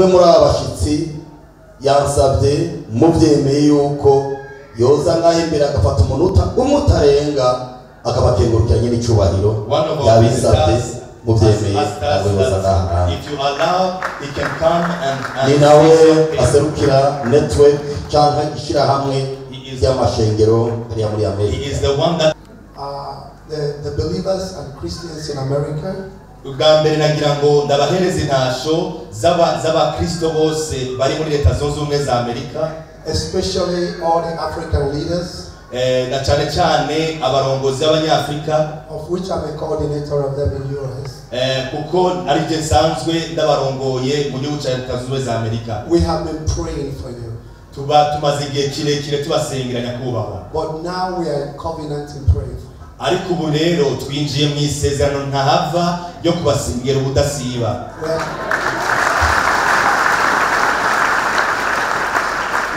umwe muri abashitsi yansabye muvyemeye yuko yoza ngaho imbere agafata umunota umutarenga akabakengurukira Nyenicubahiro yabisabye muvyemeye abayoboza ngaha. If you allow, he can come and ni nawe aserukira network cyangwa ishirahamwe y'amashengero hariya muri Amerika. He is the one that the believers and Christians in America. Ugambere nagira ngo ndabahereze intasho z'abakristo bose bari muri leta zunze ubumwe za Amerika, especially all the African leaders, na cyane cyane abarongozi b'Abanyafrika, of which I'm a coordinator of them in US. Kuko ari je nsanzwe ndabarongoye mu gihugu cya leta zunze ubumwe za Amerika. We have been praying for you. Tumaze igihe kirekire tubasengera nyakubahwa. But now we are in covenant in prayer. Ariko ubu rero twinjiye mu isezerano ntahava yo kubasengera ubudasiba.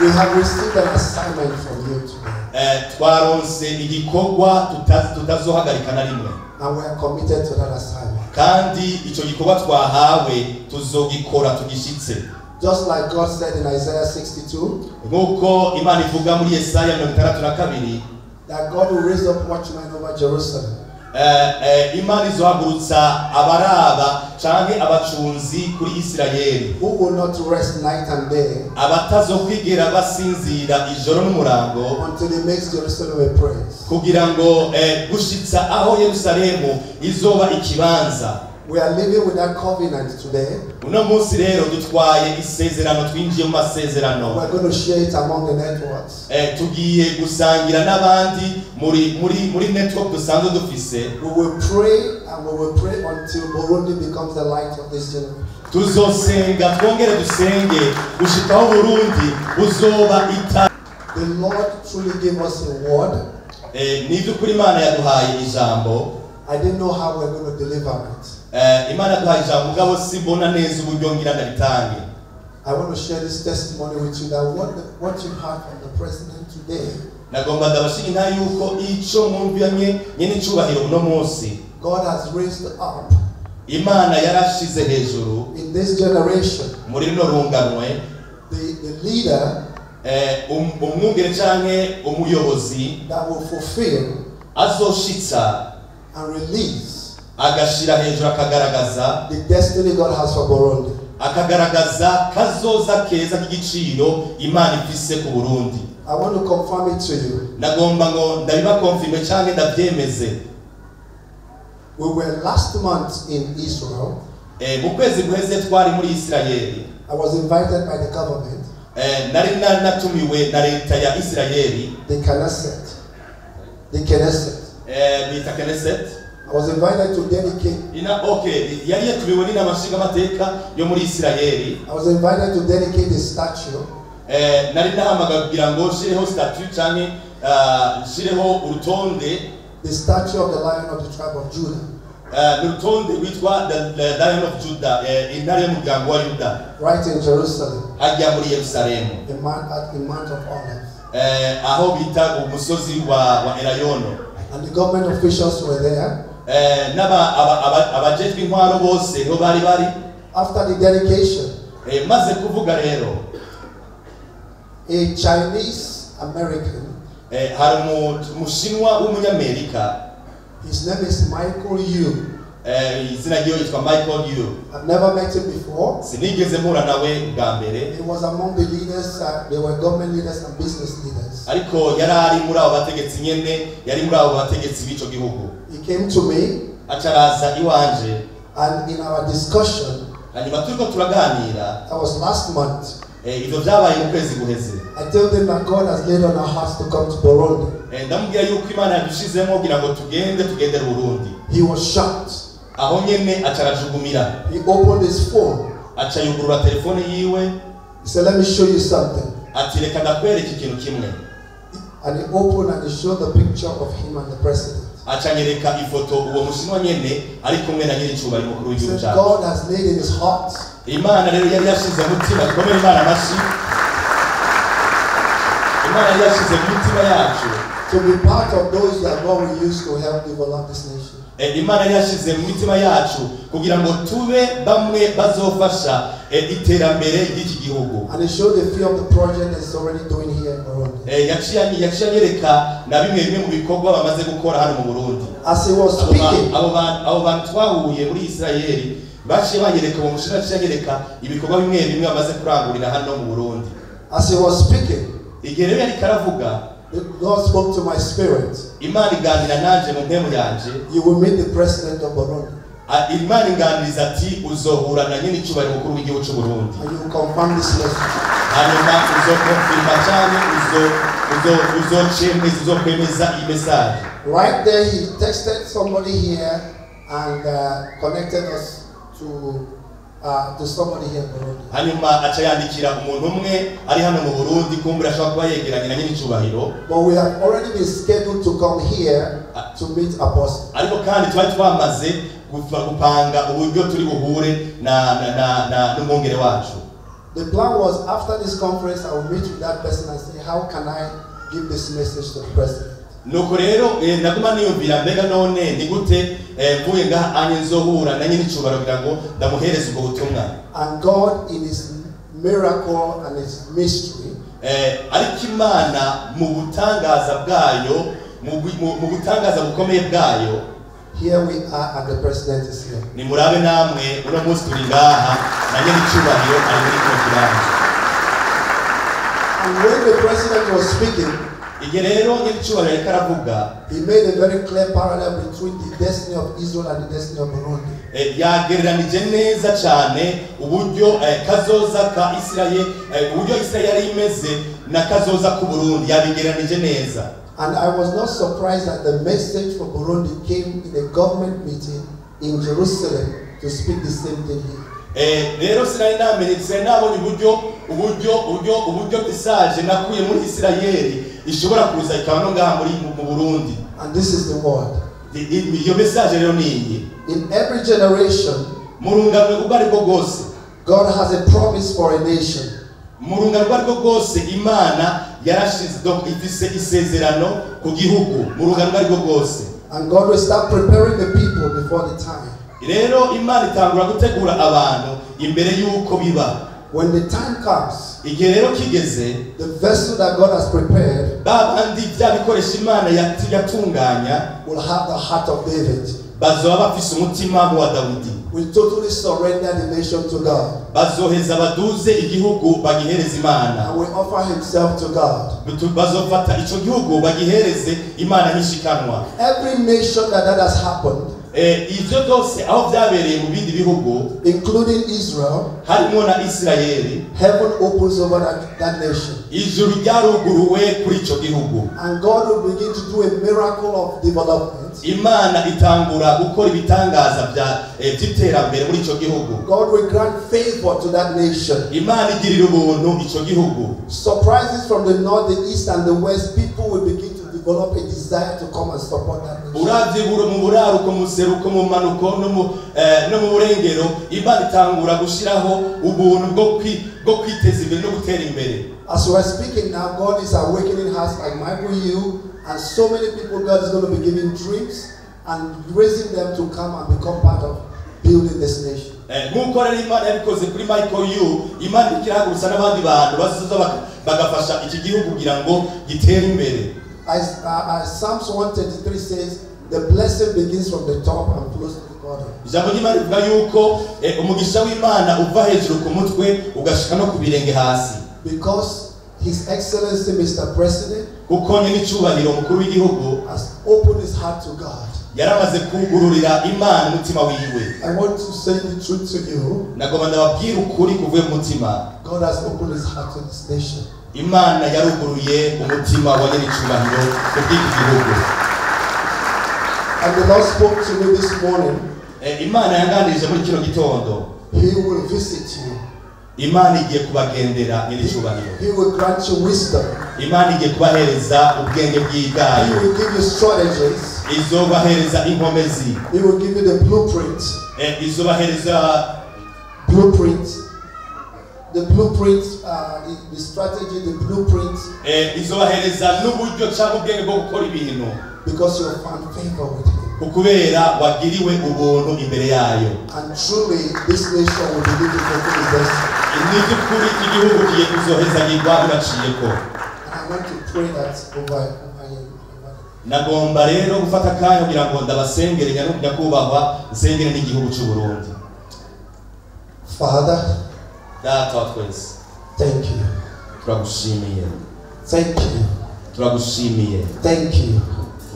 We have received an assignment from you today. Twaronse igikorwa tutazohagarika na rimwe. And we are committed to that assignment. Kandi ico gikorwa twahawe tuzogikora tugishitse. Just like God said in Isaiah 62, nkuko Imana ivuga muri Yesaya 62, that God will raise up watchmen over Jerusalem. Imana izohagurutsa abaraba canke abacunzi kuri Isirayeli, who will not rest night and day, abatazokwigera basinzira ijoro n'umurango, until he makes Jerusalem a praise. kugira ngo gushitsa aho Yerusalemu izoba ikibanza. We are living with that covenant today. Uno munsi rero dutwaye isezerano, twinjiye mu masezerano. We are going to share it among the networks. Tugiye gusangira n'abandi muri network dusanzwe dufise. We will pray and we will pray until Burundi becomes the light of this generation. Tuzosenga twongere dusenge gushikaho Burundi buzoba ita. The Lord truly gave us a word. Nivyo kuri Imana yaduhaye ijambo. I didn't know how we're going to deliver it. Imana yaduhaye ijambo mugabo sibona neza uburyo ngira ndabitange. I want to share this testimony with you that what you heard from the president today. Nagomba ndabashimira yuko ico mwumvanye Nyenicubahiro uno munsi. God has raised up. Imana yarashize hejuru. In this generation. Muri no runganwe. The leader. Umwungere canke umuyobozi. That will fulfill. Azoshitsa. And release. Agashira hejuru akagaragaza. The destiny God has for Burundi. Akagaragaza kazoza keza k'igiciro Imana ifise ku Burundi. I want to confirm it to you. Nagomba ngo ndabiba confirme canke ndavyemeze. We were last month in Israel. Mu kwezi guheze twari muri Isirayeli. I was invited by the government. Nari natumiwe na leta ya Isirayeli. The Knesset. Bita Knesset. I was invited to dedicate. Yari yatumiwe n'amashinga amateka yo muri Isirayeli. I was invited to dedicate a statue. Nari nahamagaye kugira ngo shireho statue canke shireho urutonde. The statue of the Lion of the tribe of Judah. Urutonde witwa the Lion of Judah, intare y'umuryango wa Yuda. Right in Jerusalem. Hajya muri Yerusalemu. At the Mount of Olives. Aho bita umusozi wa Elayono. And the government officials were there. Abajejwe intwaro bose ho bari. After the dedication. Maze kuvuga rero. A Chinese American. Hari umushinwa w'umunyamerika. His name is Michael Yu. Izina ryiwe yitwa Michael Yu. I've never met him before. Sinigeze mpura nawe bwa mbere. He was among the leaders. They were government leaders and business leaders. Ariko yarari muri abo bategetsi nyene, yari muri abo bategetsi b'ico gihugu. He came to me. Acaraza iwanje. And in our discussion. Hanyuma turiko turaganira. That was last month. Ivyo vyabaye mu kwezi guheze. I told them that God has laid on our hearts to come to Burundi. Ndamubwira yuko Imana yadushizemo kugira ngo tugendere Burundi. He was shocked. Aho nyene acarajugumira. He opened his phone. Acayugurura telefone yiwe. He said, let me show you something. Ati reka ndakwereka ikintu kimwe. And he opened and he showed the picture of him and the president. Acanyereka ifoto uwo mushinwa nyene ari kumwe na Nyenicubahiro mukuru w'igihugu cyacu. God has laid in his heart. Imana rero yari yashize mutima komera Imana amashi. Imana yari yashize mutima yacu. To be part of those that God will use to help develop this nation. Imana yashize mu mitima yacu kugira ngo tube bamwe bazofasha iterambere ry'iki gihugu. And it showed a few of the project that's already doing here in Burundi. Yaciyanyereka na bimwe mu bikorwa bamaze gukora hano mu Burundi. As he was speaking, abo bantu twahuye muri Israeli baciye banyereka mu mushira cyanyereka ibikorwa bimwe bamaze kurangurira hano mu Burundi. As he was speaking, igihe rero yari karavuga, God spoke to my spirit. Imana iganira nanje mu mpemu yanje. You will meet the president of Burundi. Imana iganiriza ati uzohura na Nyenicubahiro mukuru w'igihugu cy'u Burundi. And you will confirm this lesson. Hanyuma uzokonfirma cyane uzokwemeza iyi message. Right there he texted somebody here and connected us to somebody here in Burundi. Hanyuma aca yandikira umuntu umwe ari hano mu Burundi kumbura ashobora kuba yegeranye na Nyenicubahiro. But we have already been scheduled to come here to meet Apostle. Ariko kandi twari twamaze gupanga uburyo turi buhure na n'umwongere wacu. The plan was after this conference I will meet with that person and say how can I give this message to the president. Nuko rero naguma niyumvira mbega none ni gute mvuye ngaha anye nzohura na Nyenicubahiro kugira ngo ndamuhereze ubwo butumwa. And God in his miracle and his mystery ariko Imana mu butangaza bwayo mu butangaza bukomeye bwayo, here we are and the president is here. Ni murabe namwe uno munsi turi ngaha na Nyenicubahiro ari muri kirango. And when the president was speaking, igihe rero Nyenicubahiro yari karavuga, he made a very clear parallel between the destiny of Israel and the destiny of Burundi. Yagereranije neza cyane uburyo kazoza ka Israel, uburyo Israel yari imeze na kazoza ku Burundi, yabigereranije neza. And I was not surprised that the message for Burundi came in a government meeting in Jerusalem to speak the same thing here. Rero sinari nabonye uburyo message nakuye muri Israeli ishobora kuza ikaba no ngaha muri mu Burundi. And this is the word. Iyo message rero ni iyi. In every generation, murunganwe ubwo ariko gose, God has a promise for a nation. Murunganwe ubwo ariko gose Imana yarashize donc ifise isezerano ku gihugu murunganwe ubwo ariko gose. And God will start preparing the people before the time. Rero Imana itangura gutegura abantu imbere yuko biba. When the time comes, igihe rero kigeze, the vessel that God has prepared babandi byabikoresha Imana yatunganya will have the heart of David. Bazoba bafise umutima wa Dawidi. We totally surrender the nation to God. Bazoheza baduze igihugu bagihereza Imana. And we offer himself to God. Bazofata ico gihugu bagihereze Imana nishikanwa. Every nation that has happened, ivyo byose aho byabereye mu bindi bihugu, including Israel, harimo na Israeli, heaven opens over that nation. Ijuru ryaruguruwe kuri ico gihugu. And God will begin to do a miracle of development. Imana itangura gukora ibitangaza by'iterambere muri ico gihugu. God will grant favor to that nation. Imana igirira ubuntu ico gihugu. Surprises from the north, the east and the west, people will begin to develop a desire to come and support that nation. Uravyibura mu buraruko mu seruko mu manuko no mu burengero, Imana itangura gushiraho ubuntu bwo kwiteza imbere no gutera imbere. As we are speaking now, God is awakening hearts like Michael, you, and so many people. God is going to be giving dreams and raising them to come and become part of building this nation. Nk'uko rero Imana yabikoze kuri Michael yu, Imana ikiragurusa n'abandi bantu bazoza bagafasha iki gihugu kugira ngo gitere imbere. As Psalms 133 says, the blessing begins from the top and flows to the bottom. Ijambo ry'Imana rivuga yuko umugisha w'Imana uva hejuru ku mutwe ugashika no ku birenge hasi. Because His Excellency Mr. President kuko Nyenicubahiro mukuru w'igihugu has opened his heart to God. Yaramaze kugururira Imana umutima wiwe. I want to say the truth to you. Nagomba ndababwira ukuri kuvuye mu mutima. God has opened his heart to this nation. Imana yaruguruye umutima wa Nyenicubahiro ku bw'iki gihugu. And the Lord spoke to me this morning. Imana yanganirije muri kino gitondo. He will visit you. Imana igiye kubagendera Nyenicubahiro. He will grant you wisdom. Imana igiye kubahereza ubwenge bw'Igayo. He will give you strategies. Izobahereza inkomezi. He will give you the blueprint. Izobahereza blueprint. The blueprint, the strategy, the blueprint. Izobahereza n'uburyo cyangwa ubwenge bwo gukora ibintu. Because you have found favor with Him. Kukubera wagiriwe ubuntu imbere yayo. And truly, this nation will be living for its destiny. Nizukuri igihugu kigiye kuzohezagirwa bibaciyeko. And I want to pray that over you. Nagomba rero gufata akanya kugira ngo ndabasengere nyakubahwa nsengere n'igihugu cy'u Burundi. Father, Data wa twese, thank you. Turagushimiye. Thank you. Turagushimiye. Thank you.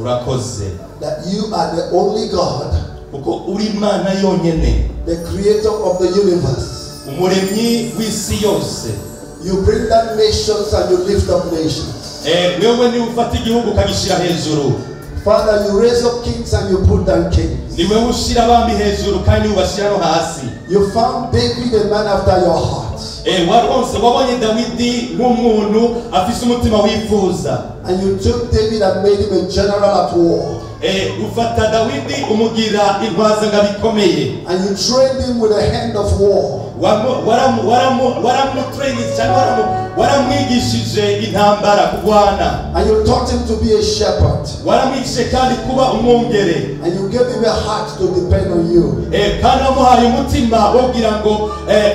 Urakoze. That you are the only God, kuko uri Imana yonyene, the creator of the universe. Umuremyi w'isi yose. You bring down nations and you lift up nations. Wewe ni ufata igihugu ukagishira hejuru. Father, you raise up kings and you put down kings. Ni wewe ushira abami hejuru kandi ubashira no hasi. You found David a man after your heart. Wabonye Dawidi nk'umuntu afise umutima wifuza. And you took David and made him a general at war. Ufata Dawidi umugira intwaza ngabikomeye. And you trained him with a hand of war. Waramwigishije intambara kugwana. And you taught him to be a shepherd. Waramwigishije kandi kuba umwungere. And you gave him a heart to depend on you. Kandi wamuhaye umutima wogira ngo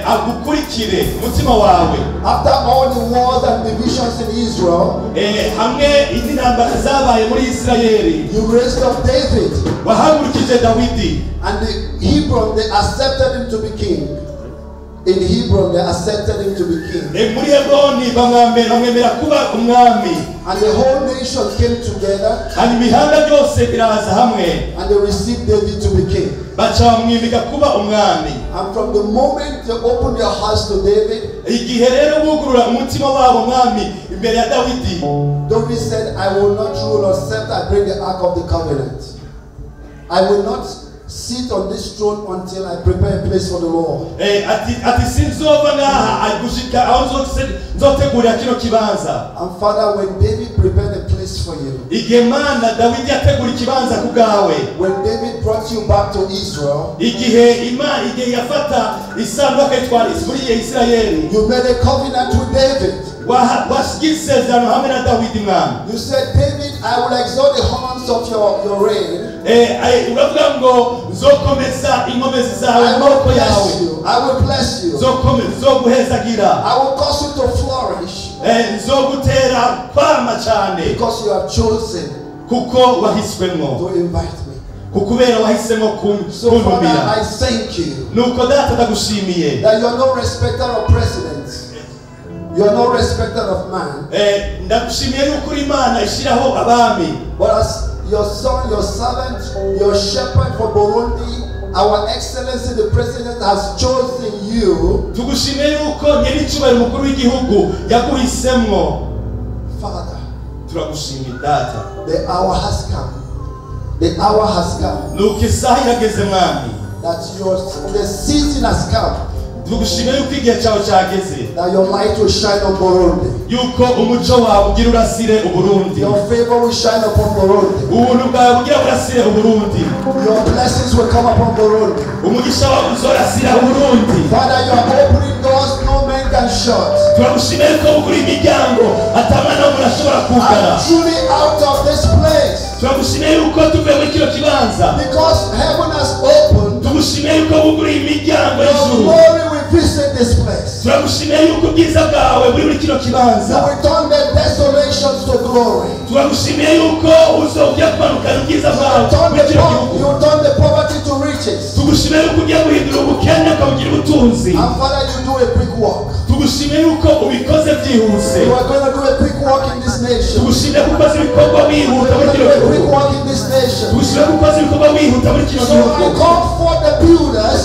agukurikire umutima wawe. After all the wars and divisions in Israel, hamwe intambara zabaye muri Isirayeli, you raised up David. Wahagurukije Dawidi. And the Hebron, they accepted him to be king. In Hebron, they accepted him to be king. Muri Hebroni bamwemera kuba umwami. And the whole nation came together. And imihanda yose biraza hamwe. And they received David to be king. Bacha bamwimika kuba umwami. And from the moment they opened their hearts to David, igihe rero bugurura umutima wabo mwami imbere ya Dawidi, David said, I will not rule or scepter, I bring the ark of the covenant. I will not sit on this throne until I prepare a place for the Lord. Ati sinzova ngaha agushika aho nzotegurira kino kibanza. And Father, when David prepared a place for you, igihe Mana Dawidi yategura ikibanza kugawe, when David brought you back to Israel, igihe yafata isanduku itwara muri Isirayeli, you made a covenant with David. washyizezerano hamwe na Dawidi mwami. You said, David, I will exalt the horns of your reign. Uravuga ngo nzokomeza inkomezi zawe amaboko yawe. I will bless you. Nzoguhezagira. I will cause you to flourish. Nzogutera kwama cyane. Because you have chosen kuko wahiswemo. to invite me. Kukubera wahisemo So Father, I thank you. Nuko data ndagushimiye. That you are no respecter of presidents. You are no respecter of man. Ndagushimiye yuko uri Imana ishiraho abami. But as your son, your servant, your shepherd for Burundi, our excellency the president has chosen you. Tugushimiye yuko Nyenicubahiro mukuru w'igihugu yaguhisemo. Father, turagushimiye data. The hour has come. The hour has come. Nuko isaha irageze mwami. That the season has come. Tugushimiye yuko igihe cyawe cyageze. That your light will shine on Burundi. Yuko umuco wawe ugira urasire Uburundi. Your favor will shine upon Burundi. Ubuntu bwawe bugira burasire Uburundi. Your blessings will come upon Burundi. Umugisha wawe uzorasira Uburundi. Father, you are opening doors no man can shut. Turagushimiye ko ugura imiryango atamana n'umuntu ashobora kugara. I'm truly out of this place. Turagushimiye yuko tuvuye muri kino kibanza. Because heaven has opened. Tugushimiye yuko ugura imiryango y'ijuru. Your glory will visit this place. Turagushimiye yuko ubwiza bwawe buri muri kino kibanza. You will turn the desolations to glory. Turagushimiye yuko uzojya kumanukana ubwiza bwawe. You will turn the poverty to riches. Tugushimiye yuko ugiye guhindura ubukene ukabugira ubutunzi. And Father, you do a quick walk. Tugushimiye yuko ubikoze byihuse. You are going to do a quick walk in this nation. Tugushimiye ko ukoze ibikorwa wihuta muri kino gihugu. Quick walk in this nation. Tugushimiye ko ukoze ibikorwa wihuta muri kino gihugu. So I call for the builders.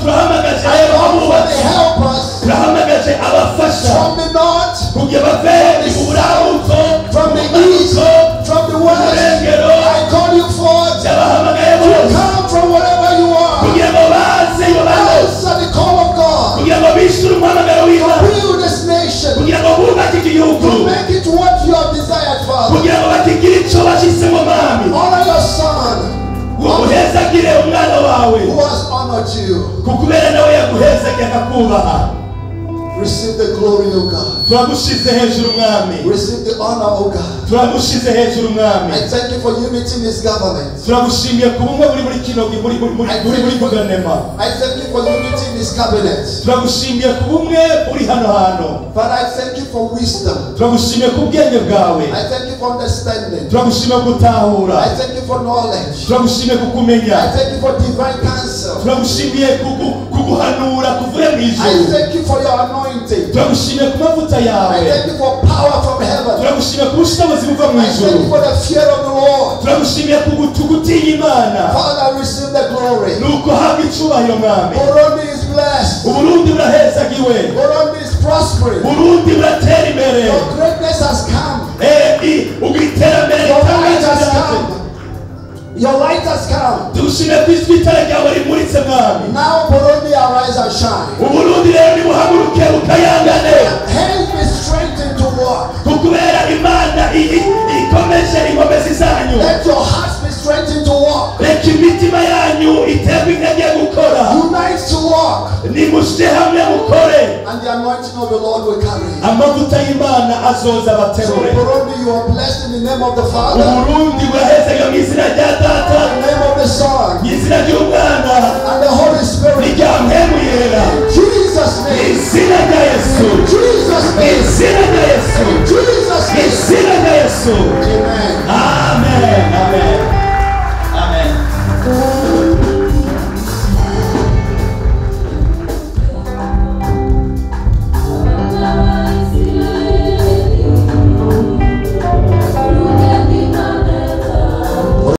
Turahamagaje abubatsi. turahamagaje abafasha. From the north. Kugira bave iburaruko. From the east. From the west. I call you forth. To come from wherever you are. Answer the call of God. To build this nation. To make it what you have desired, Father. Honor your son. Who has honored you. Receive the glory, O God. Turagushize hejuru mwami. Receive the honor, O God. Turagushize hejuru mwami. I thank you for unity in this government. Turagushimiye ku bumwe buri muri kino muri guverinoma. I thank you for unity in this cabinet. Turagushimiye ku bumwe buri hano. But I thank you for wisdom. Turagushimiye ku bwenge bwawe. I thank you for understanding. Turagushimiye gutahura. I thank you for knowledge. Turagushimiye kukumenya. I thank you for divine counsel. Turagushimiye kuguhanura kuvuye mu ijuru. I thank you for your anointing. Turagushimiye ku mavuta yawe. I thank you for power from heaven. Turagushimiye ku bushobozi buva mu I thank ijuru. you for the fear of the Lord. Turagushimiye kugutinya Imana. Father, receive the glory. Nuko habwa icubahiro mwami. Burundi is blessed. Uburundi burahezagiwe. Burundi is prospering. Burundi buratera imbere. Your greatness has come. Ugiterambere Your light has come. Your light has come. Tugushimiye ko ijwi itara ryawe rimuritse mwami. Now Burundi arise and shine. Uburundi rero nibuhaguruke bukayangane. Help me strengthen to walk. Kukubera Imana ikomeje inkomezi zanyu. Let your hearts be strengthened to walk. Reka imitima yanyu iterwe intege gukora. Unite to walk. Nimushyire hamwe mukore. And the anointing of the Lord will carry you. Amavuta y'Imana azoza So baterure. Burundi, you are blessed in the name of the Father. Uburundi burahezega mu izina rya Data. In the name of the Son. Mu izina ry'Umwana. And the Holy Spirit. N'irya Mpwemu Yera. In Jesus' name. Izina rya Yesu. In Jesus' name. Izina rya Yesu. In Jesus' name. Izina rya Yesu.